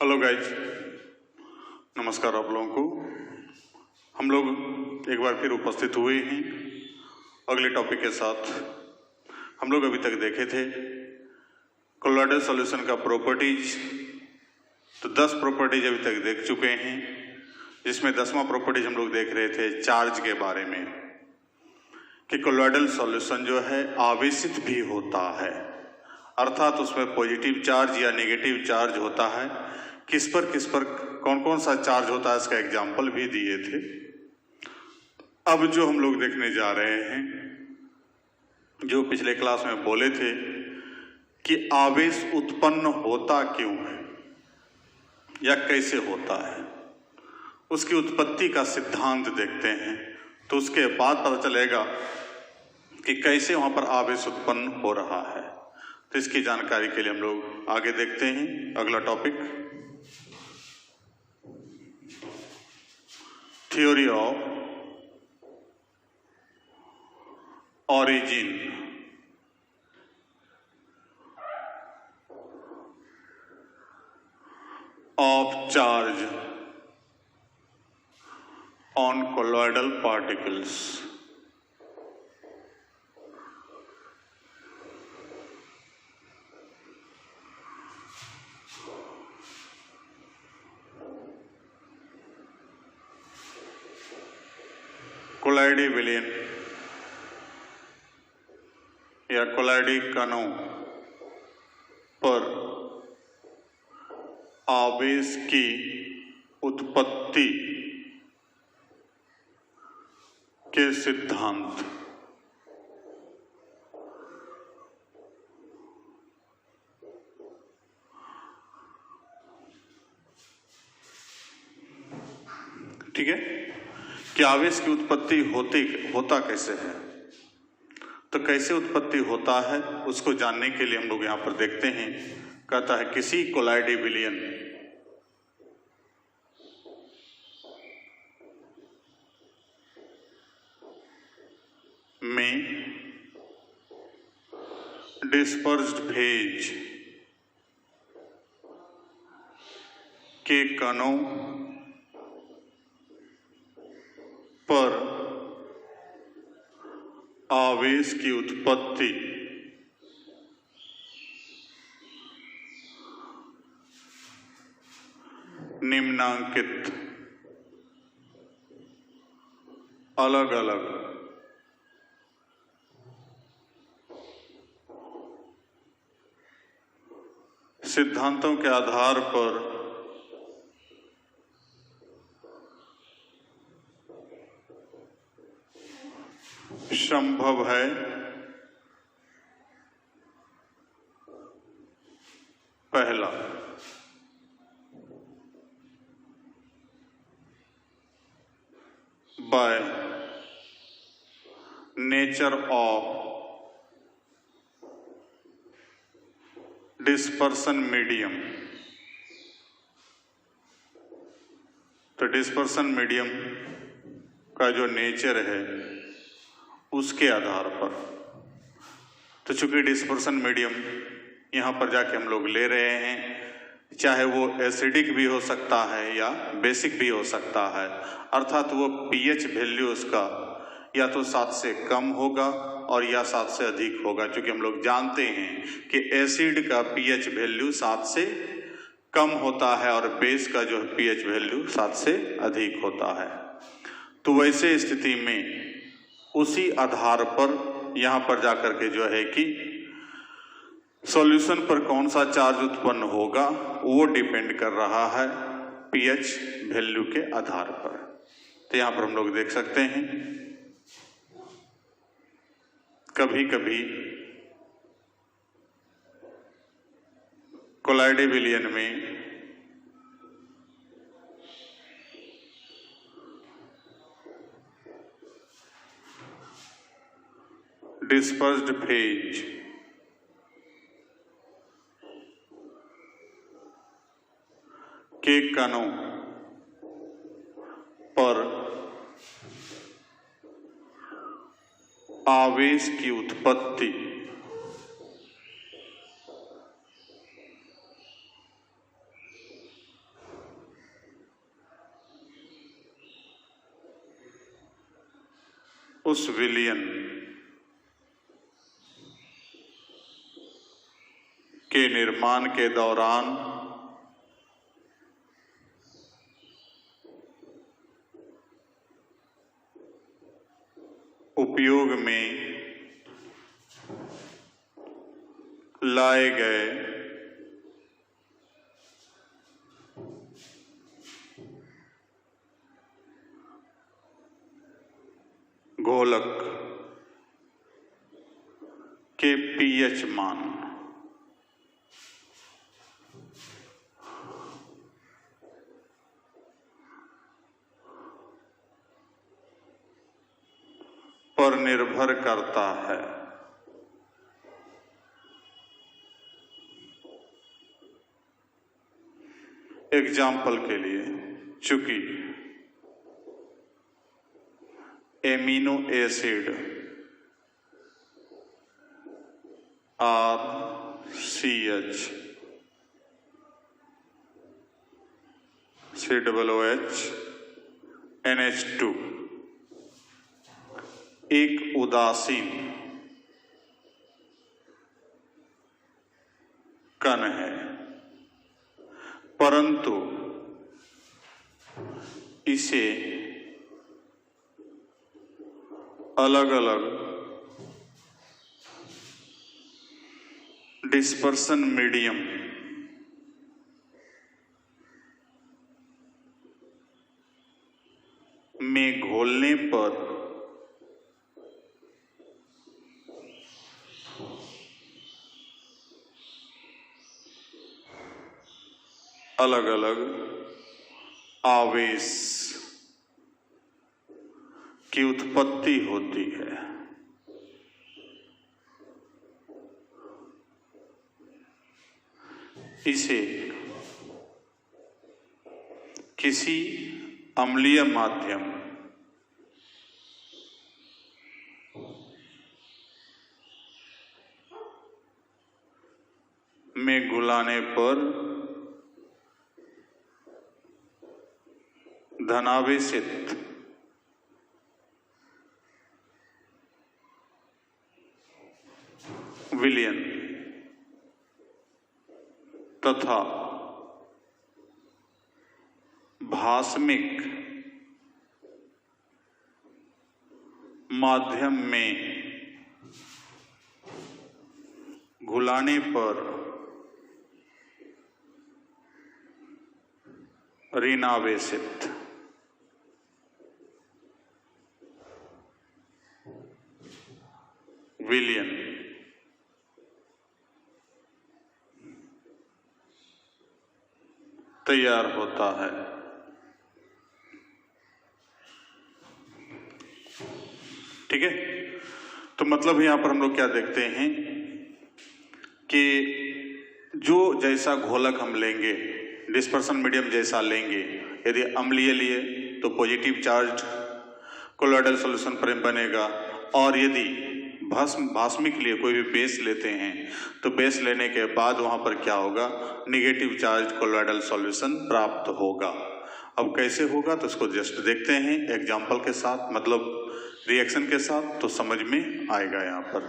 Hello guys, नमस्कार आप लोगों को। हम लोग एक बार फिर उपस्थित हुए हैं अगले टॉपिक के साथ। हम लोग अभी तक देखे थे कोलोइडल सॉल्यूशन का प्रॉपर्टीज। तो 10 प्रॉपर्टीज अभी तक देख चुके हैं, जिसमें 10वां प्रॉपर्टीज हम लोग देख रहे थे चार्ज के बारे में, कि कोलोइडल सॉल्यूशन जो है आवेशित भी होता है, अर्थात उसमें पॉजिटिव चार्ज या नेगेटिव चार्ज होता है। किस पर कौन कौन सा चार्ज होता है, इसका एग्जाम्पल भी दिए थे। अब जो हम लोग देखने जा रहे हैं, जो पिछले क्लास में बोले थे कि आवेश उत्पन्न होता क्यों है या कैसे होता है, उसकी उत्पत्ति का सिद्धांत देखते हैं। तो उसके बाद पता चलेगा कि कैसे वहां पर आवेश उत्पन्न हो रहा है। तो इसकी जानकारी के लिए हम लोग आगे देखते हैं अगला topic, theory of origin of charge on colloidal particles। कोलाइडी विलयन या कोलाइडी कणों पर आवेश की उत्पत्ति के सिद्धांत। ठीक है, कि आवेश की उत्पत्ति होता कैसे है। तो कैसे उत्पत्ति होता है उसको जानने के लिए हम लोग यहां पर देखते हैं। कहता है किसी कोलाइडी विलयन में डिस्पर्स्ड फेज के कणों पर आवेश की उत्पत्ति निम्नांकित अलग अलग सिद्धांतों के आधार पर संभव है। पहला, by nature of dispersion medium. तो डिस्पर्सन मीडियम का जो नेचर है उसके आधार पर। तो चूंकि डिस्पर्सन मीडियम यहाँ पर जाके हम लोग ले रहे हैं, चाहे वो एसिडिक भी हो सकता है या बेसिक भी हो सकता है, अर्थात वो पीएच वैल्यू उसका या तो 7 से कम होगा और या 7 से अधिक होगा। क्योंकि हम लोग जानते हैं कि एसिड का पीएच वैल्यू 7 से कम होता है और बेस का जो पीएच वैल्यू 7 से अधिक होता है। तो वैसे स्थिति में उसी आधार पर यहाँ पर जाकर के जो है कि सॉल्यूशन पर कौन सा चार्ज उत्पन्न होगा वो डिपेंड कर रहा है पीएच वैल्यू के आधार पर। तो यहाँ पर हम लोग देख सकते हैं कभी कभी कोलाइडी विलयन में डिस्पर्स्ड फेज के कणों पर आवेश की उत्पत्ति उस विलियन के निर्माण के दौरान उपयोग में लाए गए घोलक के पीएच मान पर निर्भर करता है। एग्जाम्पल के लिए, चूंकि amino acid RCH COOH NH2 एक उदासीन कण है, परंतु इसे अलग अलग डिस्पर्सन मीडियम में घोलने पर अलग अलग आवेश की उत्पत्ति होती है। इसे किसी अम्लीय माध्यम में घुलाने पर धनावेशित विलयन तथा भास्मिक माध्यम में घुलाने पर ऋणावेशित विलयन तैयार होता है। ठीक है, तो मतलब यहां पर हम लोग क्या देखते हैं कि जो जैसा घोलक हम लेंगे, डिस्पर्सन मीडियम जैसा लेंगे, यदि अम्लीय लिए तो पॉजिटिव चार्ज कोलोइडल सॉल्यूशन बनेगा, और यदि भास्मिक लिए कोई भी बेस लेते हैं तो बेस लेने के बाद वहां पर क्या होगा, निगेटिव चार्ज कोलोइडल सॉल्यूशन प्राप्त होगा। अब कैसे होगा तो इसको जस्ट देखते हैं एग्जांपल के साथ, मतलब रिएक्शन के साथ, तो समझ में आएगा। यहां पर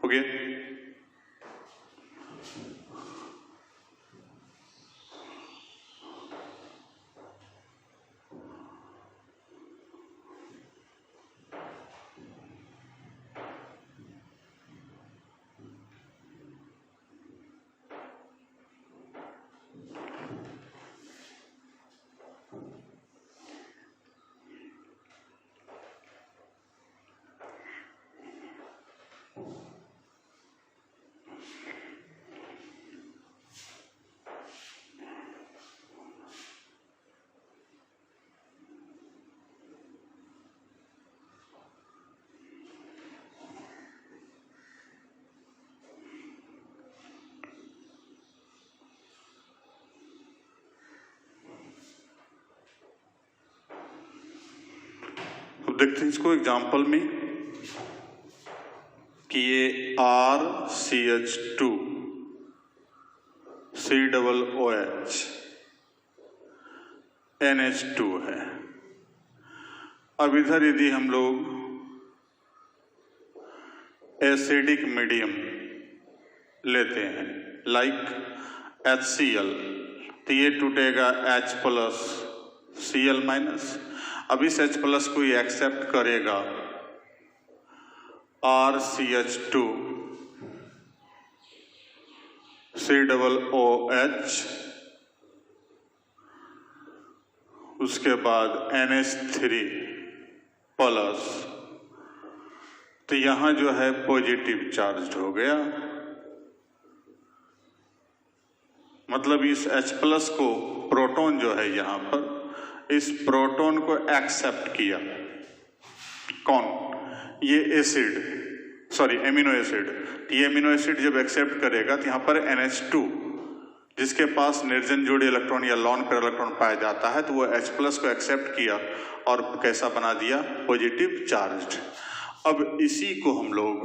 हो गया। देखते हैं इसको एग्जाम्पल में कि ये ArCH2 COOH NH2 है। अब इधर यदि हम लोग एसिडिक मीडियम लेते हैं लाइक HCl, तो ये टूटेगा H प्लस Cl माइनस। अब इस H प्लस को ये एक्सेप्ट करेगा RCH2 COOH, उसके बाद NH3 प्लस, तो यहां जो है पॉजिटिव चार्ज हो गया। मतलब इस H प्लस को प्रोटॉन जो है यहां पर, इस प्रोटॉन को एक्सेप्ट किया कौन, ये एसिड, सॉरी एमिनो एसिड। ये एमिनो एसिड जब एक्सेप्ट करेगा तो यहां पर NH2 जिसके पास निर्जन जोड़ी इलेक्ट्रॉन या लॉन पेयर इलेक्ट्रॉन पाया जाता है, तो वो H प्लस को एक्सेप्ट किया और कैसा बना दिया, पॉजिटिव चार्ज। अब इसी को हम लोग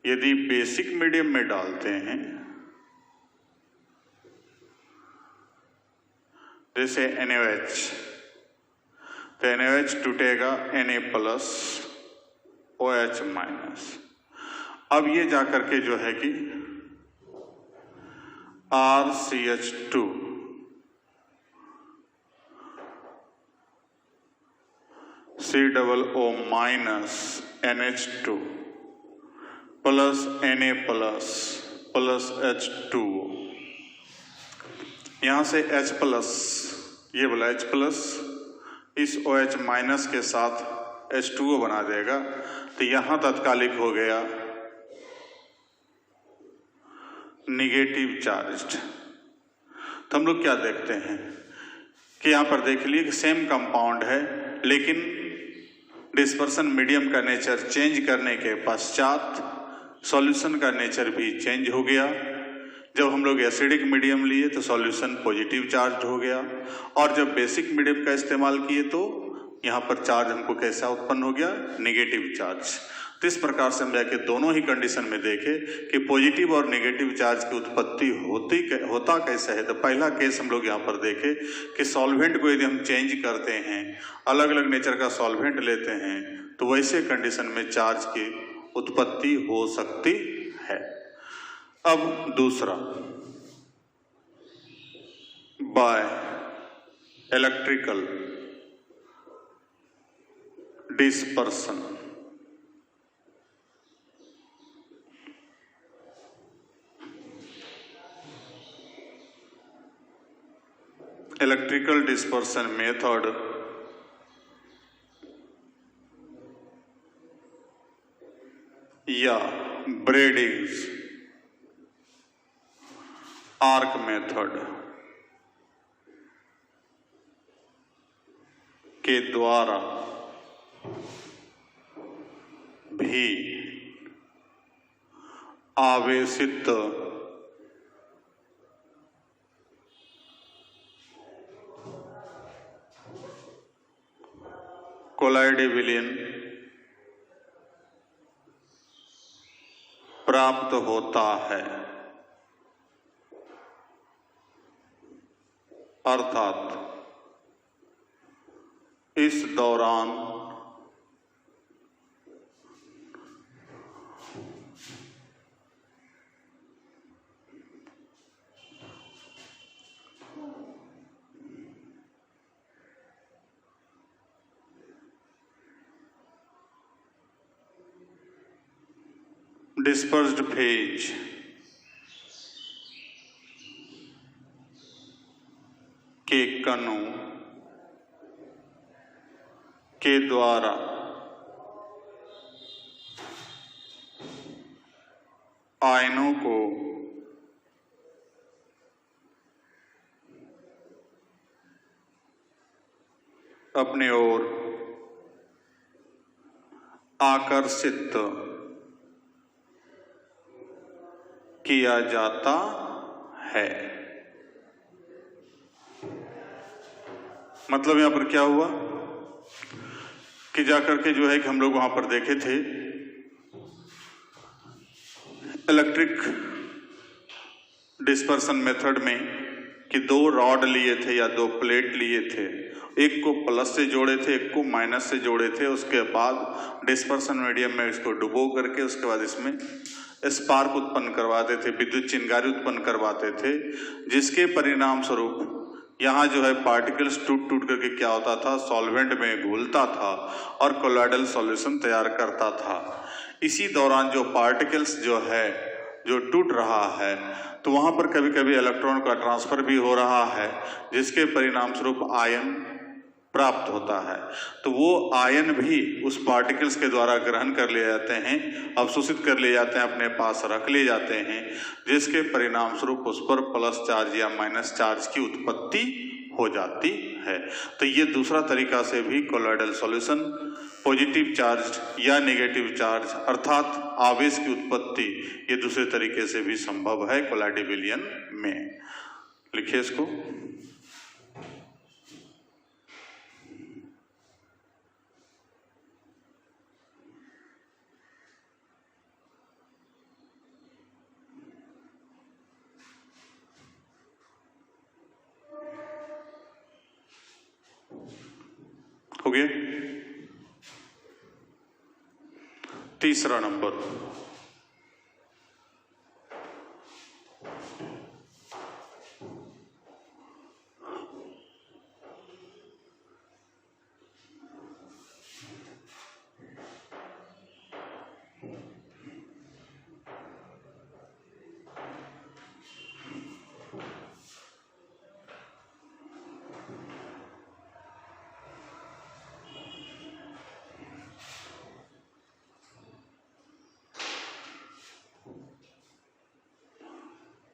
यदि बेसिक मीडियम में डालते हैं, जैसे NaOH, तो NaOH टूटेगा Na प्लस OH माइनस। अब ये जाकर के जो है कि RCH2 COO minus NH2 plus Na plus H2O, यहां से H प्लस, ये बोला H प्लस इस OH माइनस के साथ H2O बना देगा, तो यहां तात्कालिक हो गया निगेटिव चार्ज्ड। तो हम लोग क्या देखते हैं कि यहां पर देख लिए कि सेम कंपाउंड है, लेकिन डिस्पर्सन मीडियम का नेचर चेंज करने के पश्चात सॉल्यूशन का नेचर भी चेंज हो गया। जब हम लोग एसिडिक मीडियम लिए तो सॉल्यूशन पॉजिटिव चार्ज हो गया, और जब बेसिक मीडियम का इस्तेमाल किए तो यहाँ पर चार्ज हमको कैसा उत्पन्न हो गया, नेगेटिव चार्ज। तो इस प्रकार से हम जाके दोनों ही कंडीशन में देखे कि पॉजिटिव और नेगेटिव चार्ज की उत्पत्ति होता कैसे है। तो पहला केस हम लोग यहाँ पर देखे कि सॉल्वेंट को यदि हम चेंज करते हैं, अलग अलग नेचर का सॉल्वेंट लेते हैं, तो वैसे कंडीशन में चार्ज की उत्पत्ति हो सकती है। अब दूसरा, by electrical dispersion. Electrical dispersion method या ब्रेडिंग्स आर्क मेथड के द्वारा भी आवेशित कोलाइडिविलियन प्राप्त होता है, अर्थात इस दौरान डिस्पर्स्ड फेज के कणों के द्वारा आयनों को अपने ओर आकर्षित किया जाता है। मतलब यहां पर क्या हुआ कि जाकर के जो है कि हम लोग वहां पर देखे थे इलेक्ट्रिक डिस्पर्सन मेथड में कि दो रॉड लिए थे या दो प्लेट लिए थे, एक को प्लस से जोड़े थे, एक को माइनस से जोड़े थे। उसके बाद डिस्पर्सन मीडियम में इसको डुबो करके उसके बाद इसमें स्पार्क उत्पन्न करवाते थे, विद्युत चिंगारी उत्पन्न करवाते थे, जिसके परिणाम स्वरूप यहाँ जो है पार्टिकल्स टूट टूट करके क्या होता था, सॉल्वेंट में घुलता था और कोलॉइडल सॉल्यूशन तैयार करता था। इसी दौरान जो पार्टिकल्स जो है जो टूट रहा है तो वहाँ पर कभी कभी इलेक्ट्रॉन का ट्रांसफर भी हो रहा है, जिसके परिणाम स्वरूप आयन प्राप्त होता है। तो वो आयन भी उस पार्टिकल्स के द्वारा ग्रहण कर लिए जाते हैं, अवशोषित कर लिए जाते हैं, अपने पास रख लिए जाते हैं, जिसके परिणाम स्वरूप उस पर प्लस चार्ज या माइनस चार्ज की उत्पत्ति हो जाती है। तो ये दूसरा तरीका से भी कोलॉइडल सॉल्यूशन पॉजिटिव चार्ज या नेगेटिव चार्ज अर्थात आवेश की उत्पत्ति ये दूसरे तरीके से भी संभव है कोलॉइडल विलयन में। लिखिए इसको। हो गया। तीसरा नंबर,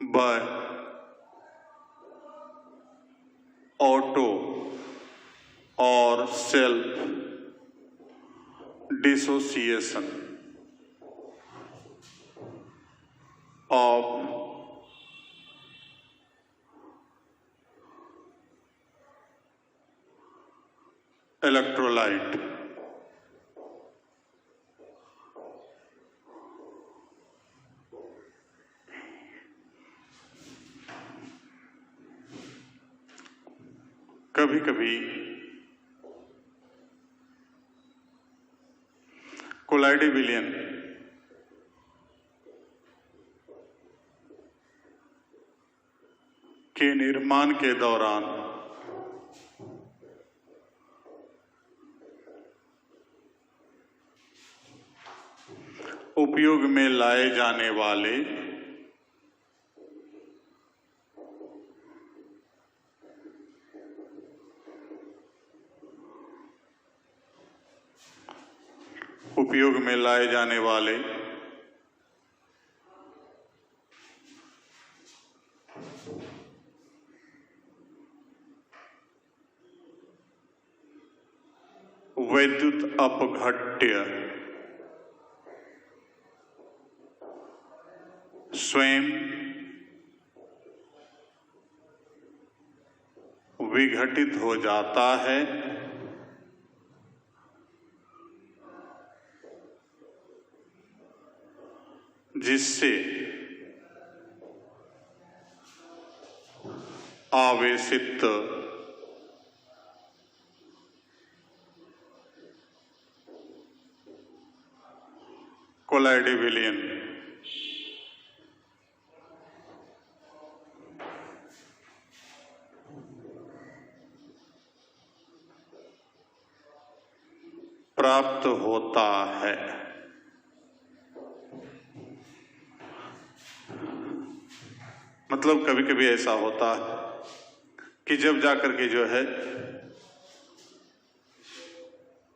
बाय ऑटो और सेल्फ डिसोसिएशन ऑफ इलेक्ट्रोलाइट कभी कभी कोलॉइडल विलयन के निर्माण के दौरान उपयोग में लाए जाने वाले वैद्युत अपघट्य स्वयं विघटित हो जाता है, जिससे आवेशित कोलॉइडल विलयन प्राप्त होता है। मतलब कभी कभी ऐसा होता है कि जब जाकर के जो है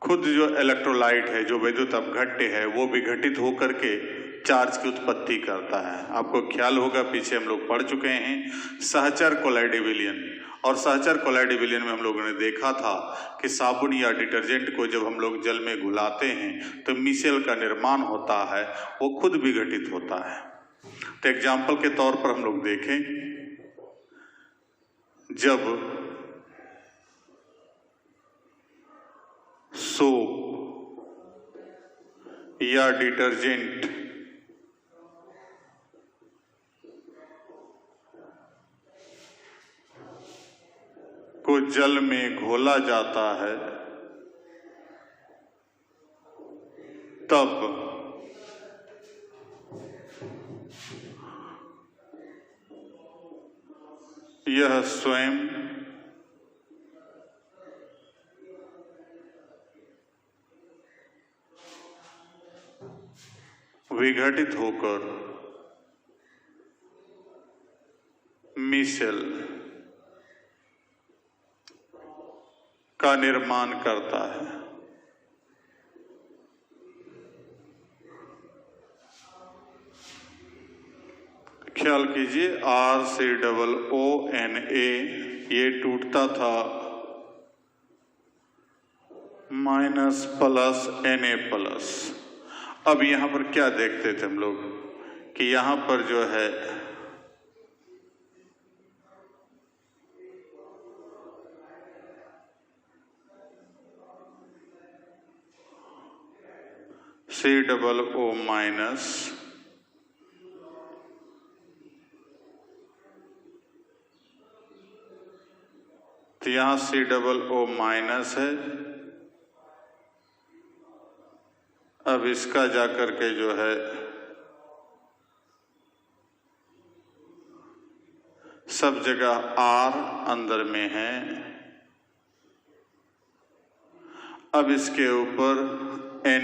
खुद जो इलेक्ट्रोलाइट है, जो वैद्युत अपघट्य है, वो विघटित होकर के चार्ज की उत्पत्ति करता है। आपको ख्याल होगा पीछे हम लोग पढ़ चुके हैं सहचर कोलॉइडल विलयन, और सहचर कोलॉइडल विलयन में हम लोगों ने देखा था कि साबुन या डिटर्जेंट को जब हम लोग जल में घुलाते हैं तो मिसेल का निर्माण होता है, वो खुद विघटित होता है। तो एग्जाम्पल के तौर पर हम लोग देखें, जब सोप या डिटर्जेंट को जल में घोला जाता है तब यह स्वयं विघटित होकर मिसेल का निर्माण करता है। ख्याल कीजिए RCOONA ये टूटता था -+Na+। अब यहां पर क्या देखते थे हम लोग कि यहां पर जो है COO- तो यहां COO- है। अब इसका जाकर के जो है सब जगह R अंदर में है। अब इसके ऊपर Na+, तो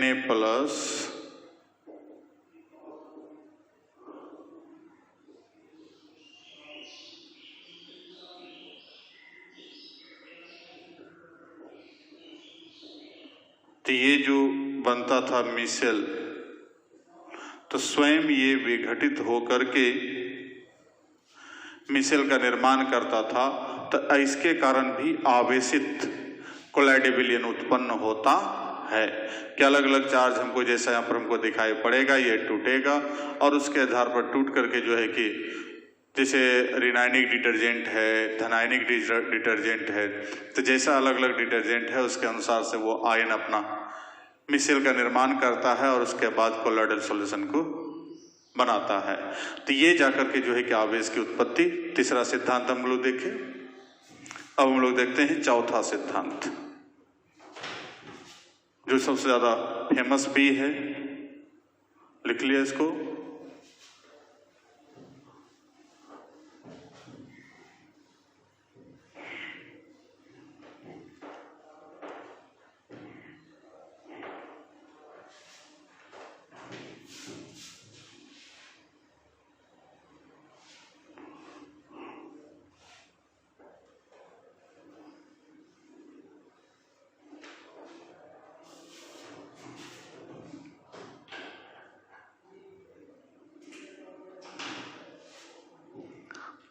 ये जो बनता था मिसेल, तो स्वयं ये विघटित होकर के मिसेल का निर्माण करता था। तो इसके कारण भी आवेशित कोलाइडे उत्पन्न होता है कि अलग अलग चार्ज हमको जैसा यहाँ पर हमको दिखाई पड़ेगा, ये टूटेगा और उसके आधार पर टूट करके जो है कि जैसे ऋणायनिक डिटर्जेंट है, धनायनिक डिटर्जेंट है, तो जैसा अलग अलग डिटर्जेंट है उसके अनुसार से वो आयन अपना मिसेल का निर्माण करता है और उसके बाद कोलॉइडल सॉल्यूशन को बनाता है। तो ये जाकर के जो है कि आवेश की उत्पत्ति, तीसरा सिद्धांत हम लोग देखें। अब हम लोग देखते हैं चौथा सिद्धांत, जो सबसे ज्यादा फेमस भी है। लिख लिया इसको।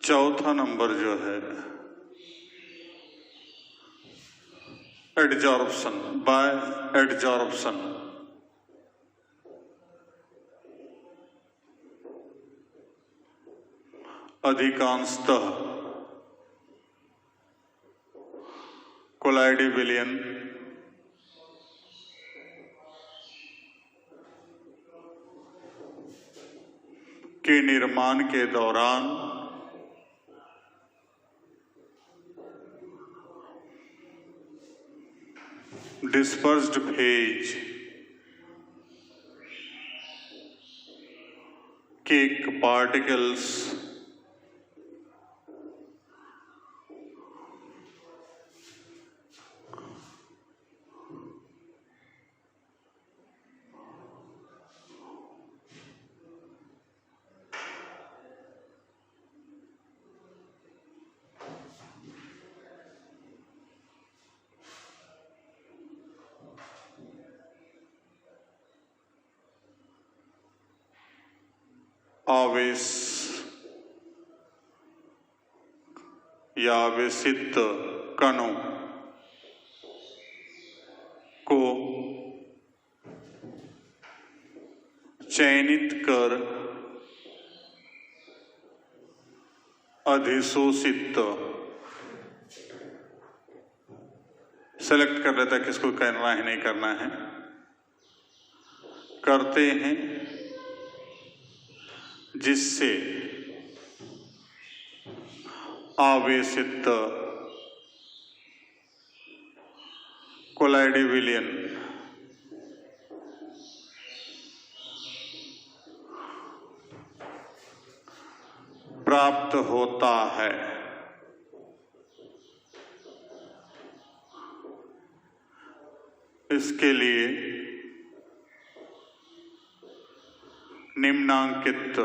चौथा नंबर जो है एडजॉर्प्शन बाय एडजॉर्प्शन। अधिकांशतः कोलाइडे विलयन के निर्माण के दौरान डिस्पर्स्ड फेज के पार्टिकल्स आवेश या आवेशित कणों को चयनित कर अधिशोषित सेलेक्ट कर लेता है किसको करना है नहीं करना है, करते हैं, जिससे आवेशित कोलाइडी विलयन प्राप्त होता है। इसके लिए निम्नांकित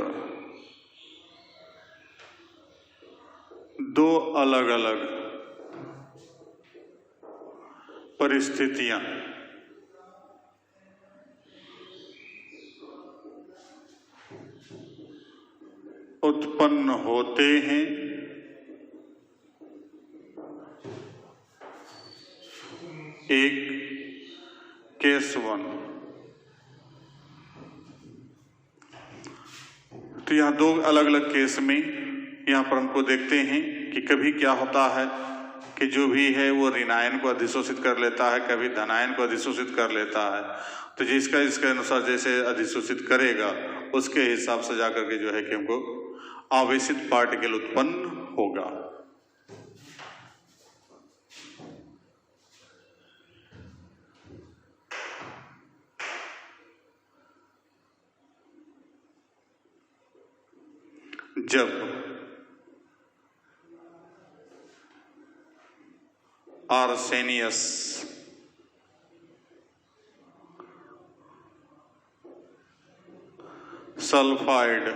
दो अलग अलग परिस्थितियां उत्पन्न होते हैं। एक केस 1, तो यहाँ दो अलग अलग केस में यहाँ पर हमको देखते हैं कि कभी क्या होता है कि जो भी है वो ऋणायन को अधिशोषित कर लेता है, कभी धनायन को अधिशोषित कर लेता है। तो जिसका इसके अनुसार जैसे अधिशोषित करेगा उसके हिसाब से जाकर के जो है कि हमको आवेशित पार्टिकल उत्पन्न होगा। जब आर्सेनियस सल्फाइड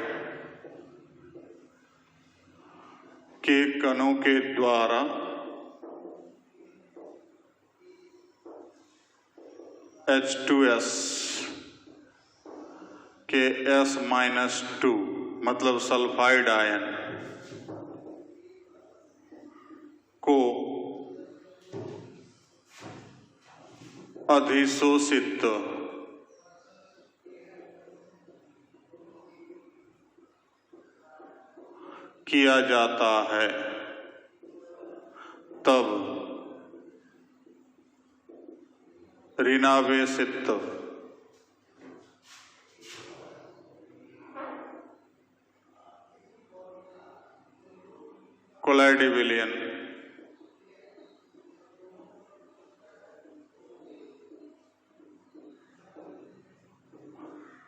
के कणों के द्वारा H2S के S-2 मतलब सल्फाइड आयन को अधिशोषित किया जाता है, तब ऋणावेशित कोलाइडी विलयन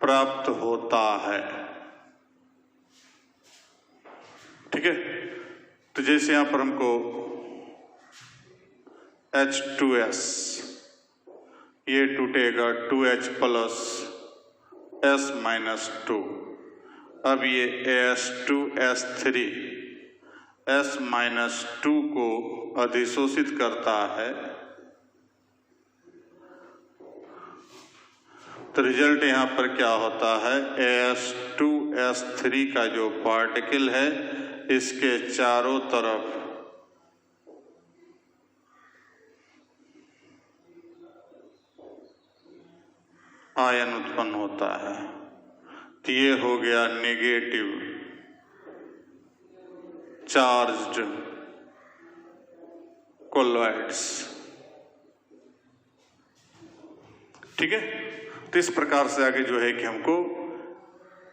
प्राप्त होता है। ठीक है, तो जैसे यहां पर हमको H2S ये टूटेगा 2H प्लस S-2, अब ये S2S3 S-2 को अधिशोषित करता है, तो रिजल्ट यहां पर क्या होता है, S2S3 का जो पार्टिकल है इसके चारों तरफ आयन उत्पन्न होता है। तो ये हो गया नेगेटिव चार्ज्ड कोलॉइड्स। ठीक है, तो इस प्रकार से आगे जो है कि हमको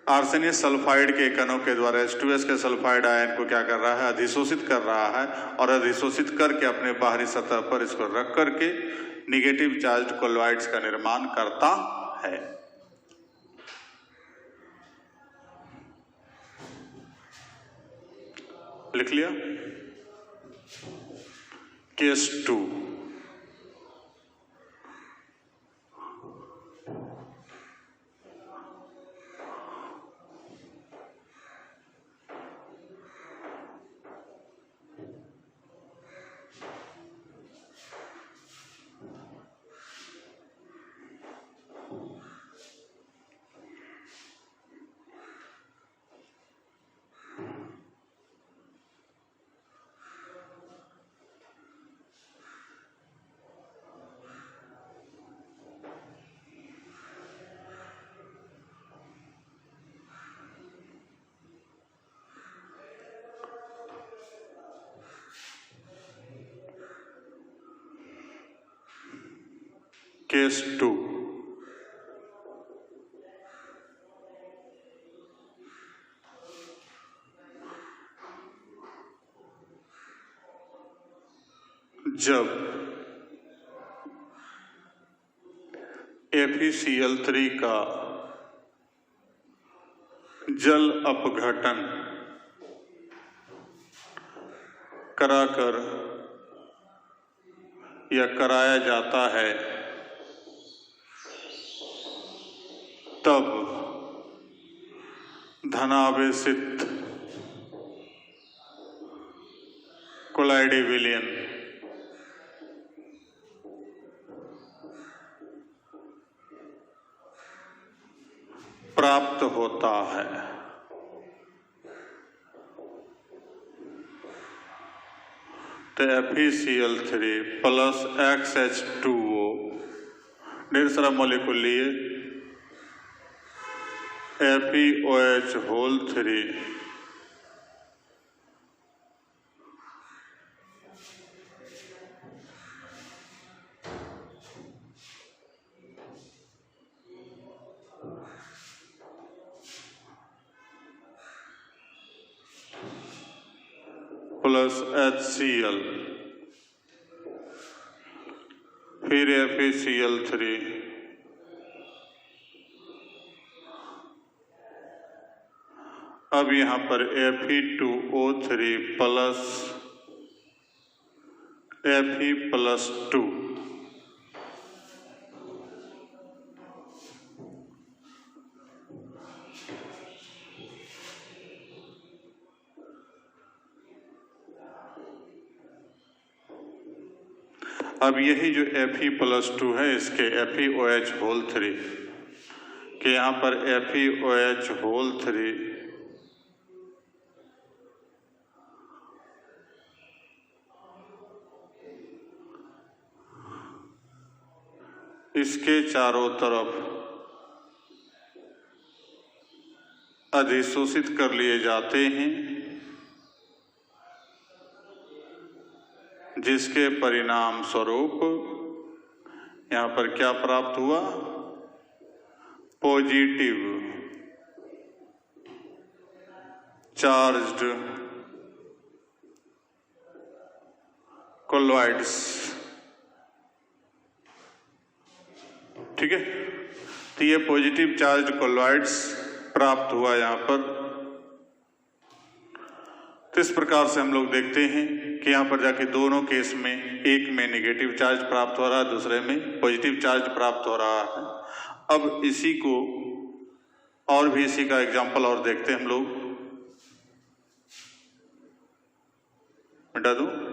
आर्सेनियस सल्फाइड के कणों के द्वारा H2S के सल्फाइड आयन को क्या कर रहा है, अधिशोषित कर रहा है, और अधिशोषित करके अपने बाहरी सतह पर इसको रख करके निगेटिव चार्ज्ड कोलॉइड्स का निर्माण करता है। लिख लिया। केस 2, केस 2, जब FeCl3 का जल अपघटन कराकर या कराया जाता है तब धनावेशित कोलाइडी विलयन प्राप्त होता है। तो FeCl3 प्लस XH2O ढेर सारा मॉलिक्यूल लिए FeOH3 प्लस HCl फिर FeCl3 अब यहाँ पर Fe2O3 प्लस Fe+2 अब यही जो Fe+2 है इसके FeOH3 के यहाँ पर FeOH3 इसके चारों तरफ अधिशोषित कर लिए जाते हैं, जिसके परिणाम स्वरूप यहाँ पर क्या प्राप्त हुआ? Positive charged colloids. ठीक है, तो ये पॉजिटिव चार्ज्ड कोलॉइड्स प्राप्त हुआ यहाँ पर। तो इस प्रकार से हम लोग देखते हैं कि यहाँ पर जाके दोनों केस में एक में नेगेटिव चार्ज प्राप्त हो रहा है, दूसरे में पॉजिटिव चार्ज प्राप्त हो रहा है। अब इसी को और भी इसी का एग्जांपल और देखते हैं हम लोग। मिटा दूं?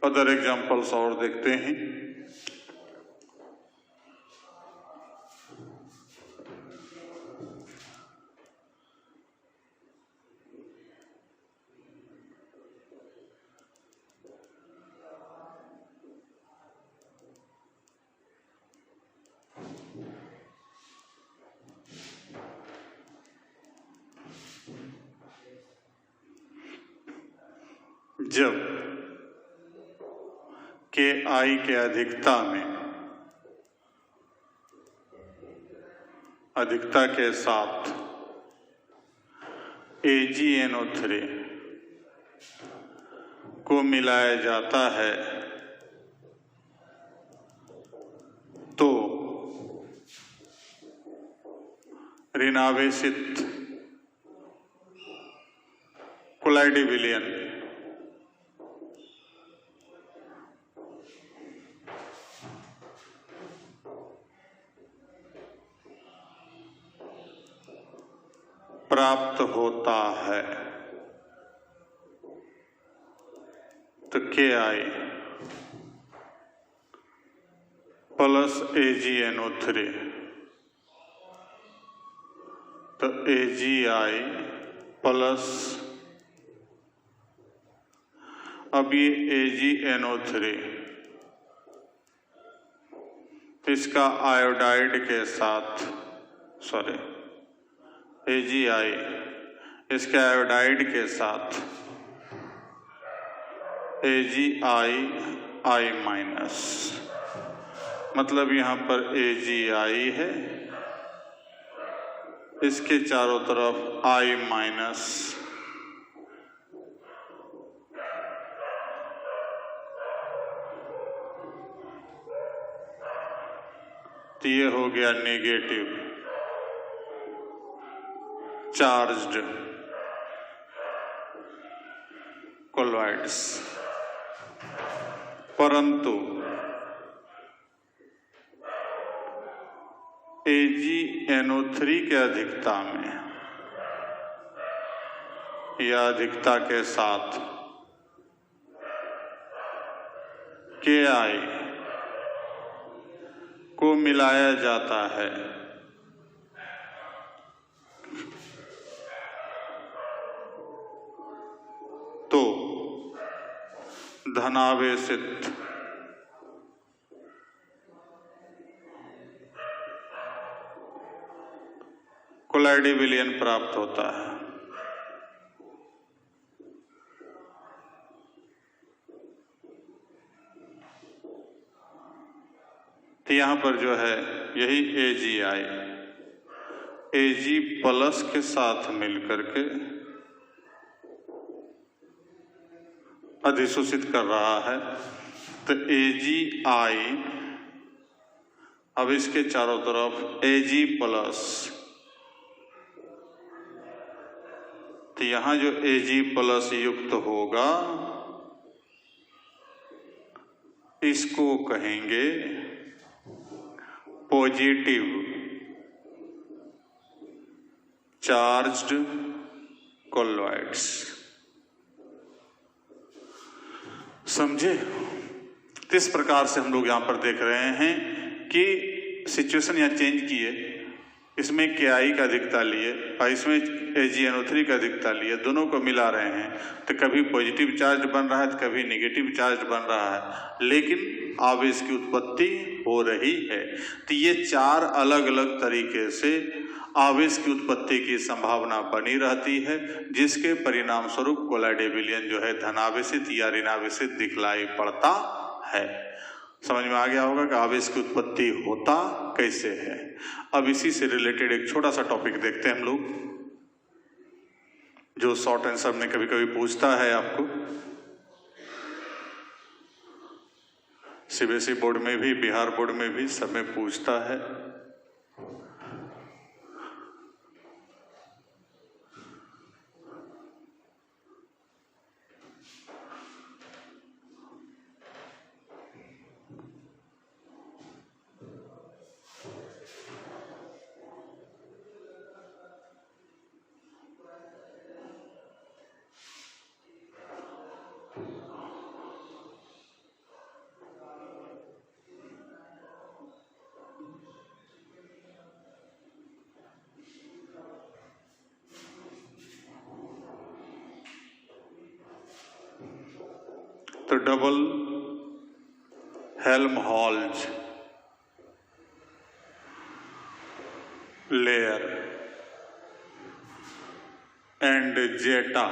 अदर एग्जाम्पल्स और देखते हैं। जब Ki के अधिकता के साथ AgNO3 को मिलाया जाता है तो ऋणावेशित कोलाइडी विलयन प्राप्त होता है। तो Ki प्लस AgNO3, तो Agi प्लस, अब ये AgNO3 इसका आयोडाइड के साथ, सॉरी Agi इसके आयोडाइड के साथ AgI I- मतलब यहाँ पर AgI है, इसके चारों तरफ I माइनस तो ये हो गया नेगेटिव चार्ज्ड कोलॉइड्स। परंतु AgNO3 के अधिकता में या अधिकता के साथ Ki को मिलाया जाता है तो धनावेशित कोलाइडी विलयन प्राप्त होता है। तो यहां पर जो है यही AgI Ag प्लस के साथ मिलकर के अधिशोषित कर रहा है। तो AgI अब इसके चारों तरफ Ag प्लस, तो यहां जो Ag प्लस युक्त होगा इसको कहेंगे पॉजिटिव चार्ज्ड कोलॉइड्स। समझे? तो इस प्रकार से हम लोग यहां पर देख रहे हैं कि सिचुएशन यहां चेंज की है। इसमें KI का अधिकता लिए और इसमें AgNO3 का अधिकता लिए, दोनों को मिला रहे हैं तो कभी पॉजिटिव चार्ज बन रहा है तो कभी नेगेटिव चार्ज बन रहा है, लेकिन आवेश की उत्पत्ति हो रही है। तो ये चार अलग अलग तरीके से आवेश की उत्पत्ति की संभावना बनी रहती है, जिसके परिणाम स्वरूप कोलाइडी विलयन जो है धनावेशित या ऋणावेशित दिखलाई पड़ता है। समझ में आ गया होगा कि आवेश की उत्पत्ति होता कैसे है। अब इसी से रिलेटेड एक छोटा सा टॉपिक देखते हैं हम लोग, जो शॉर्ट आंसर में कभी कभी पूछता है आपको, CBSE बोर्ड में भी, बिहार बोर्ड में भी, सब में पूछता है। तो double Helmholtz layer and zeta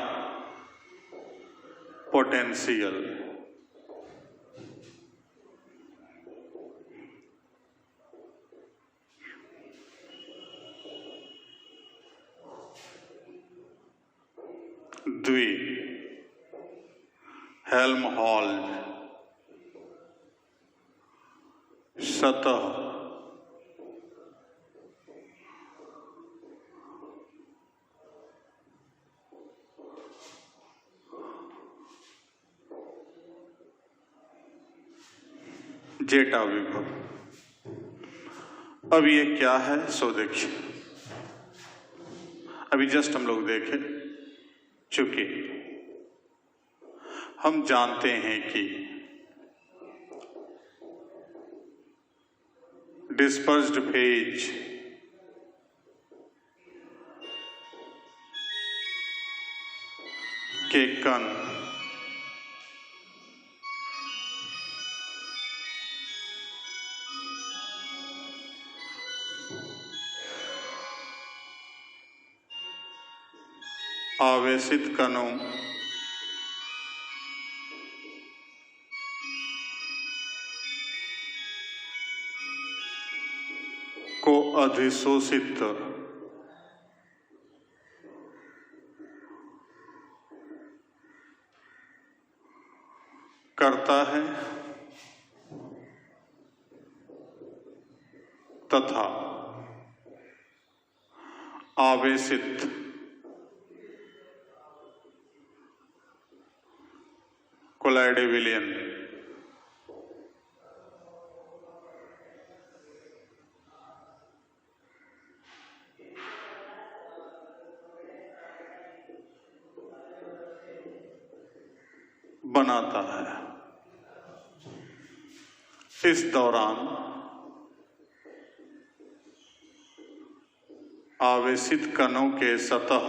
potential द्वि हेल्महोल्ट्ज सतह जेटा विभव। अब ये क्या है सो देखिए, अभी जस्ट हम लोग देखे चुके। हम जानते हैं कि डिस्पर्स्ड फेज के कण आवेशित कणों को अधिशोषित करता है तथा आवेशित कोलाइडे विलयन बनाता है। इस दौरान आवेशित कणों के सतह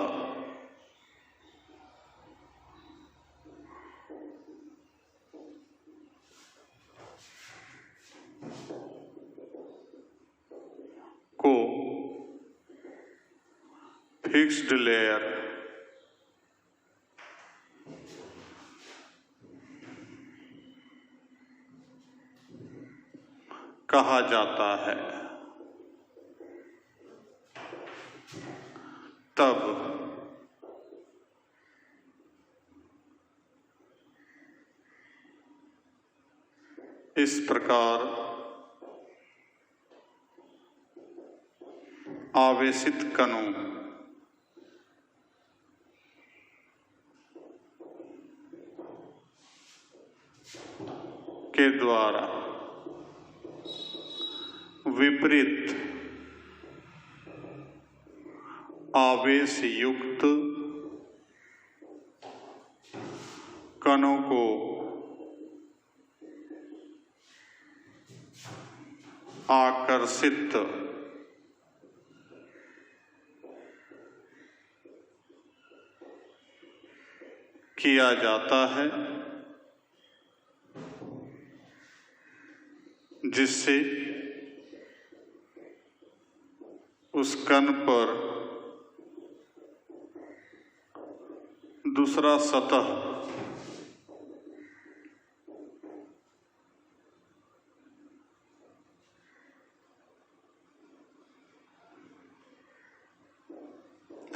को फिक्स्ड लेयर कहा जाता है। तब इस प्रकार आवेशित कणों के द्वारा विपरीत आवेश युक्त कणों को आकर्षित किया जाता है, जिससे उस कण पर दूसरा सतह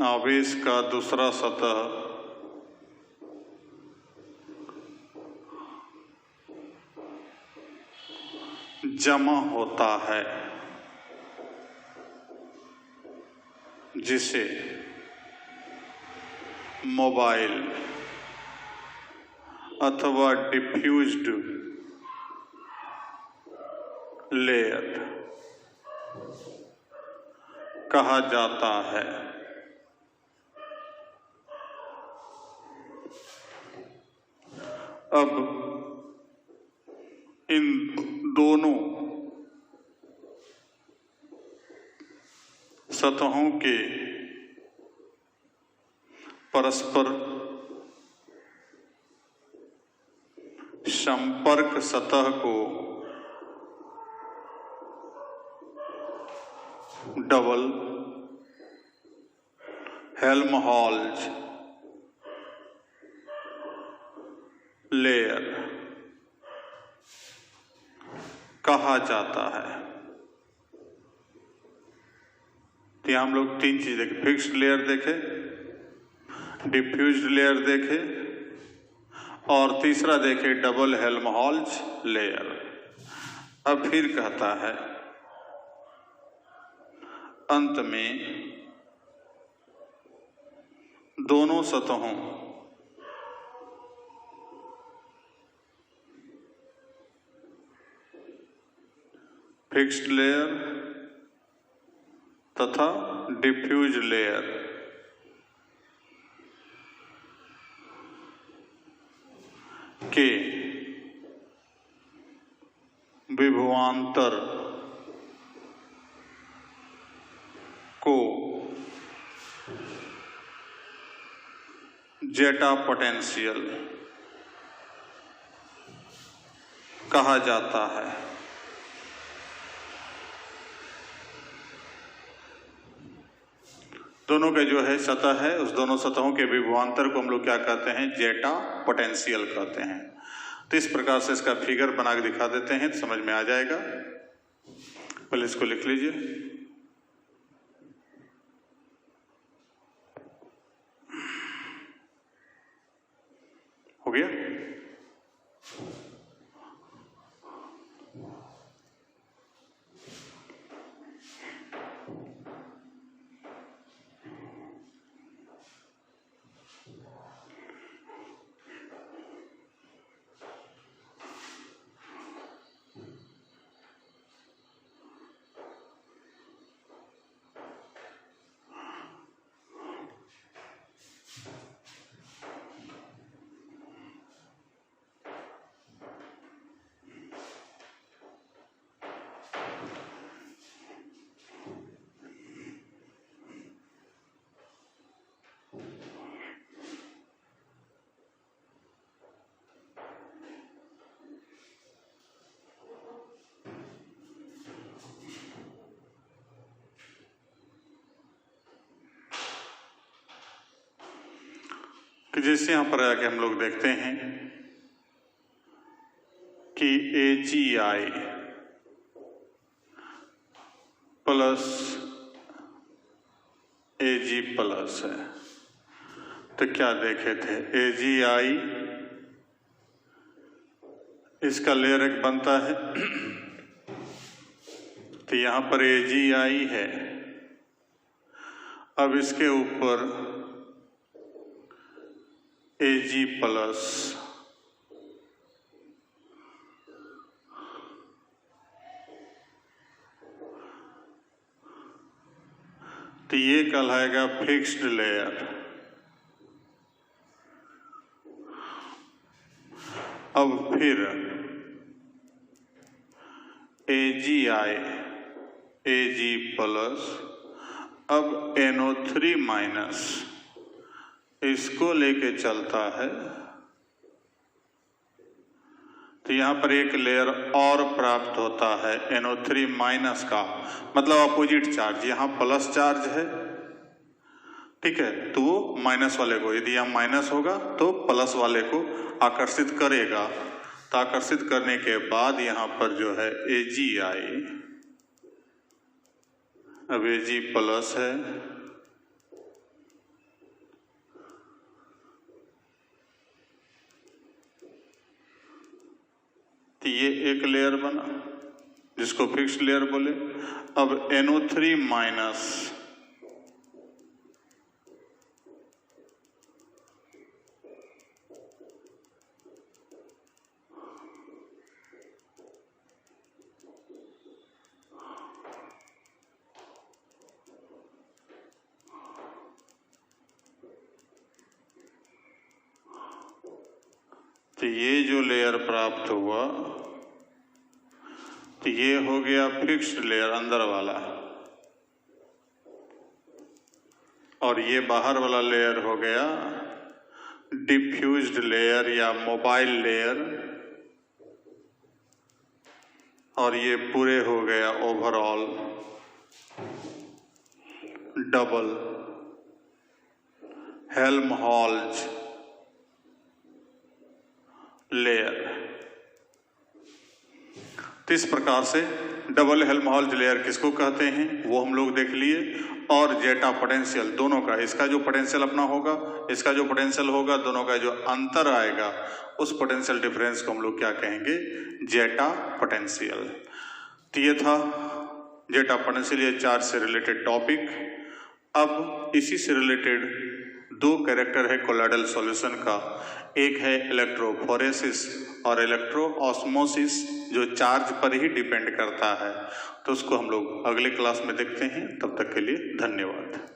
आवेश का दूसरा सतह जमा होता है, जिसे मोबाइल अथवा डिफ्यूज्ड लेयर कहा जाता है। अब इन दोनों सतहों के परस्पर संपर्क सतह को डबल हेल्महोल्ट्ज लेयर कहा जाता है। तो यहाँ हम लोग तीन चीज देखे, फिक्स्ड लेयर देखे, डिफ्यूज्ड लेयर देखे और तीसरा देखे डबल हेल्महोल्ट्ज लेयर। अब फिर कहता है अंत में दोनों सतहों फिक्स्ड लेयर तथा डिफ्यूज लेयर के विभवांतर को जेटा पोटेंशियल कहा जाता है। दोनों के जो है सतह है, उस दोनों सतहों के विभवांतर को हम लोग क्या कहते हैं, जेटा पोटेंशियल कहते हैं। तो इस प्रकार से इसका फिगर बना के दिखा देते हैं तो समझ में आ जाएगा। पहले इसको लिख लीजिए। गया? कि जैसे यहाँ पर आके हम लोग देखते हैं कि AGI प्लस AG प्लस है, तो क्या देखे थे? AGI इसका लेयर एक बनता है, तो यहाँ पर AGI है। अब इसके ऊपर AG प्लस, तो ये कहलाएगा फिक्स्ड लेयर। अब फिर AGI AG प्लस, अब NO3 माइनस इसको लेके चलता है, तो यहाँ पर एक लेयर और प्राप्त होता है NO3 माइनस का, मतलब अपोजिट चार्ज। यहाँ प्लस चार्ज है, ठीक है, तो वो माइनस वाले को, यदि यहाँ माइनस होगा तो प्लस वाले को आकर्षित करेगा। तो आकर्षित करने के बाद यहाँ पर जो है AGI, अब AG प्लस है, तो ये एक लेयर बना जिसको फिक्स्ड लेयर बोले। अब NO3 माइनस, तो ये जो लेयर प्राप्त हुआ, तो ये हो गया फिक्स्ड लेयर अंदर वाला, और ये बाहर वाला लेयर हो गया डिफ्यूज्ड लेयर या मोबाइल लेयर, और ये पूरे हो गया ओवरऑल डबल हेल्महोल्ट्ज लेयर। तो इस प्रकार से डबल हेल्महोल्ट्ज लेयर किसको कहते हैं वो हम लोग देख लिए, और जेटा पोटेंशियल दोनों का, इसका जो पोटेंशियल अपना होगा, इसका जो पोटेंशियल होगा, दोनों का जो अंतर आएगा उस पोटेंशियल डिफरेंस को हम लोग क्या कहेंगे? जेटा पोटेंशियल। तो ये था जेटा पोटेंशियल, ये चार्ज से रिलेटेड टॉपिक। अब इसी से रिलेटेड दो कैरेक्टर है कोलॉइडल सॉल्यूशन का, एक है इलेक्ट्रोफोरेसिस और इलेक्ट्रोऑस्मोसिस, जो चार्ज पर ही डिपेंड करता है। तो उसको हम लोग अगले क्लास में देखते हैं। तब तक के लिए धन्यवाद।